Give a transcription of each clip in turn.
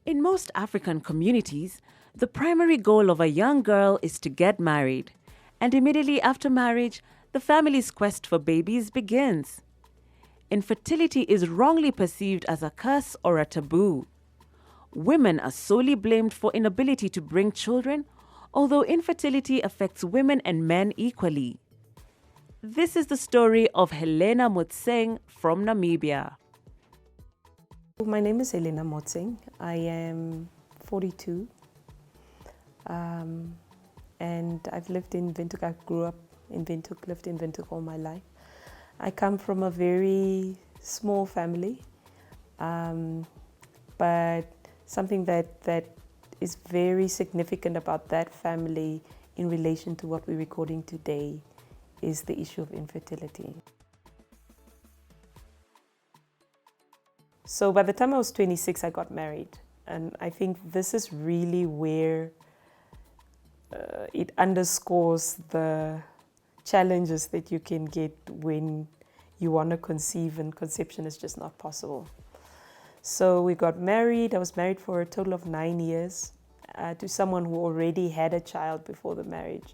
In most African communities, the primary goal of a young girl is to get married, and immediately after marriage, the family's quest for babies begins. Infertility is wrongly perceived as a curse or a taboo. Women are solely blamed for inability to bring children, although infertility affects women and men equally. This is the story of Helena Mootseng from Namibia. My name is Helena Mootseng. I am 42 and I've lived in Windhoek. I grew up in Windhoek, lived in Windhoek all my life. I come from a very small family, but something that is very significant about that family in relation to what we're recording today is the issue of infertility. So by the time I was 26, I got married. And I think this is really where it underscores the challenges that you can get when you want to conceive and conception is just not possible. So we got married. I was married for a total of 9 years to someone who already had a child before the marriage,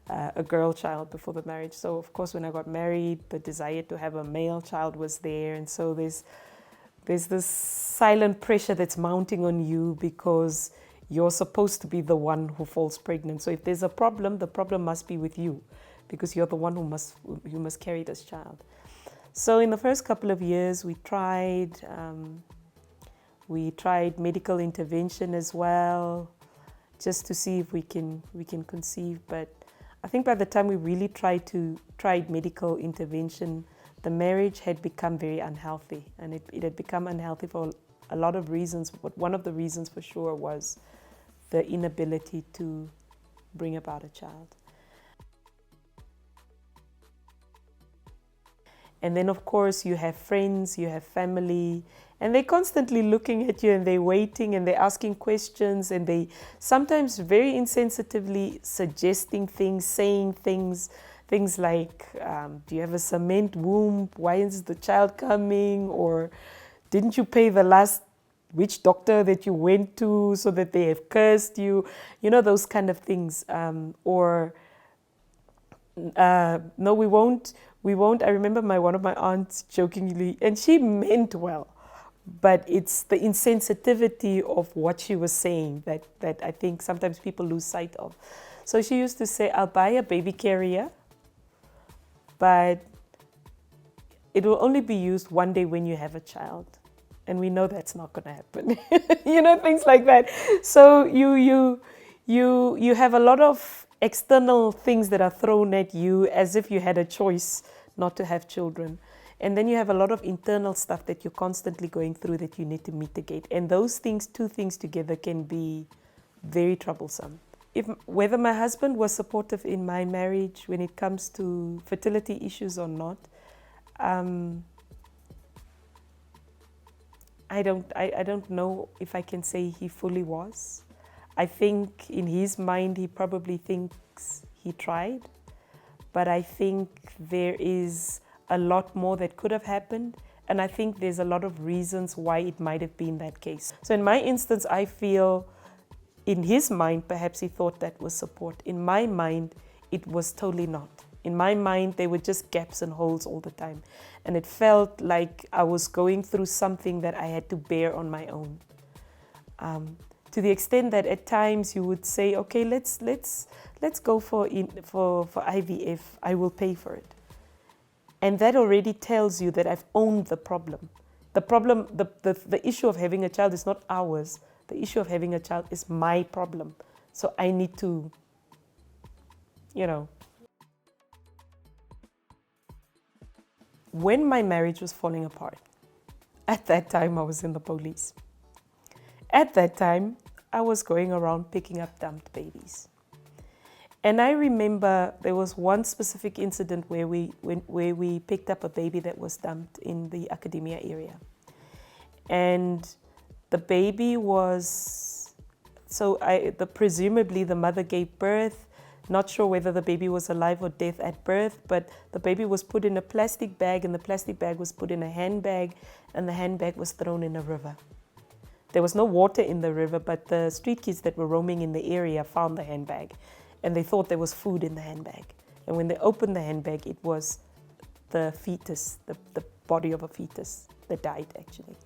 a girl child before the marriage. So of course, when I got married, the desire to have a male child was there. And so there's this silent pressure that's mounting on you because you're supposed to be the one who falls pregnant. So if there's a problem, the problem must be with you because you're the one who must carry this child. So in the first couple of years, we tried medical intervention as well, just to see if we can conceive. But I think by the time we really tried medical intervention, the marriage had become very unhealthy, and it had become unhealthy for a lot of reasons, but one of the reasons for sure was the inability to bring about a child. And then of course you have friends, you have family, and they're constantly looking at you and they're waiting and they're asking questions and they sometimes very insensitively suggesting things, saying things like, do you have a cement womb? Why is the child coming? Or didn't you pay the last witch doctor that you went to so that they have cursed you? You know, those kind of things. No, we won't. I remember one of my aunts jokingly, and she meant well, but it's the insensitivity of what she was saying that I think sometimes people lose sight of. So she used to say, I'll buy a baby carrier, but it will only be used one day when you have a child. And we know that's not going to happen. You know, things like that. So you have a lot of external things that are thrown at you as if you had a choice not to have children. And then you have a lot of internal stuff that you're constantly going through that you need to mitigate. And those things, two things together, can be very troublesome. Whether my husband was supportive in my marriage when it comes to fertility issues or not, I don't know if I can say he fully was. I think in his mind he probably thinks he tried, but I think there is a lot more that could have happened, and I think there's a lot of reasons why it might have been that case. So in my instance, I feel in his mind, perhaps he thought that was support. In my mind, it was totally not. In my mind, there were just gaps and holes all the time. And it felt like I was going through something that I had to bear on my own. To the extent that at times you would say, okay, let's go for IVF. I will pay for it. And that already tells you that I've owned the problem. The issue of having a child is not ours. The issue of having a child is my problem. So I need to, When my marriage was falling apart, at that time I was in the police. At that time, I was going around picking up dumped babies. And I remember there was one specific incident where we picked up a baby that was dumped in the academia area. And the baby was, presumably the mother gave birth, not sure whether the baby was alive or dead at birth, but the baby was put in a plastic bag and the plastic bag was put in a handbag and the handbag was thrown in a river. There was no water in the river, but the street kids that were roaming in the area found the handbag, and they thought there was food in the handbag. And when they opened the handbag, it was the fetus, the body of a fetus that died, actually.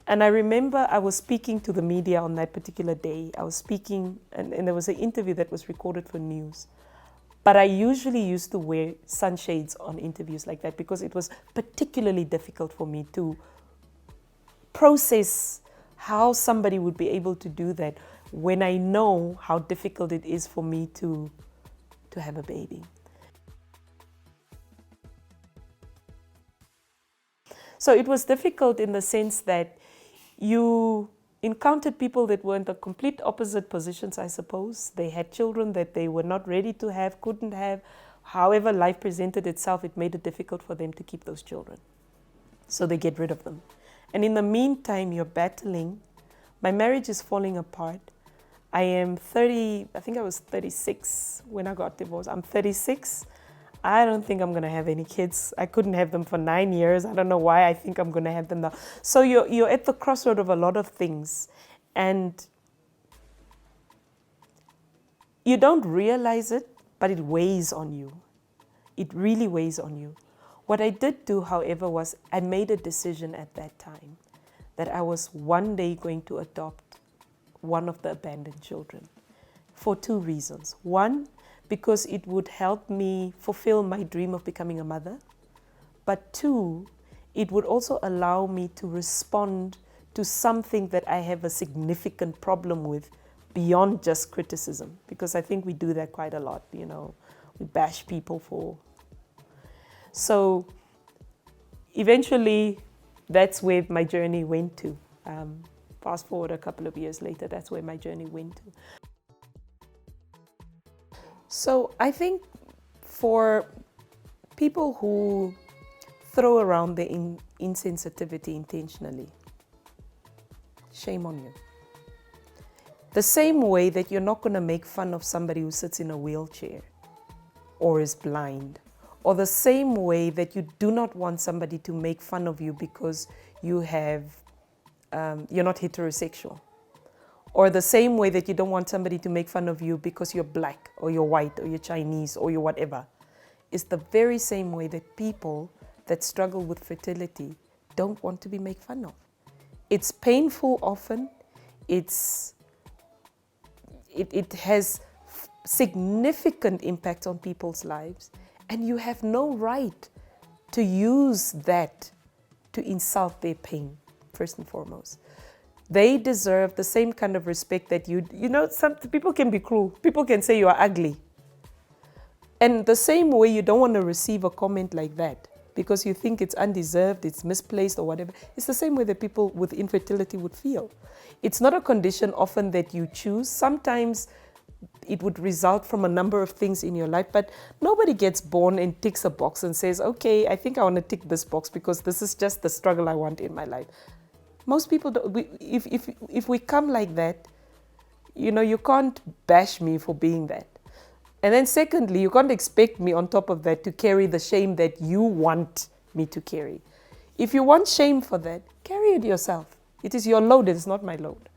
And I remember I was speaking to the media on that particular day. I was speaking, and there was an interview that was recorded for news. But I usually used to wear sunshades on interviews like that because it was particularly difficult for me to process how somebody would be able to do that when I know how difficult it is for me to have a baby. So it was difficult in the sense that you encountered people that were in the complete opposite positions, I suppose. They had children that they were not ready to have, couldn't have. However life presented itself, it made it difficult for them to keep those children. So they get rid of them. And in the meantime, you're battling. My marriage is falling apart. I am 30, I think I was 36 when I got divorced. I'm 36. I don't think I'm going to have any kids. I couldn't have them for 9 years. I don't know why I think I'm going to have them now. So you're at the crossroad of a lot of things. And you don't realize it, but it weighs on you. It really weighs on you. What I did do, however, was I made a decision at that time that I was one day going to adopt one of the abandoned children for 2 reasons. One, because it would help me fulfill my dream of becoming a mother. But 2, it would also allow me to respond to something that I have a significant problem with beyond just criticism, because I think we do that quite a lot, you know, we bash people for. So eventually that's where my journey went to. Fast forward a couple of years later, that's where my journey went to. So I think for people who throw around the insensitivity intentionally, shame on you. The same way that you're not going to make fun of somebody who sits in a wheelchair or is blind, or the same way that you do not want somebody to make fun of you because you have, you're not heterosexual. Or the same way that you don't want somebody to make fun of you because you're black or you're white or you're Chinese or you're whatever. It's the very same way that people that struggle with fertility don't want to be made fun of. It's painful often. It has significant impact on people's lives. And you have no right to use that to insult their pain, first and foremost. They deserve the same kind of respect that you know, some people can be cruel. People can say you are ugly. And the same way you don't want to receive a comment like that because you think it's undeserved, it's misplaced or whatever. It's the same way that people with infertility would feel. It's not a condition often that you choose. Sometimes it would result from a number of things in your life, but nobody gets born and ticks a box and says, okay, I think I want to tick this box because this is just the struggle I want in my life. Most people don't. If we come like that, you know, you can't bash me for being that. And then secondly, you can't expect me on top of that to carry the shame that you want me to carry. If you want shame for that, carry it yourself. It is your load, it is not my load.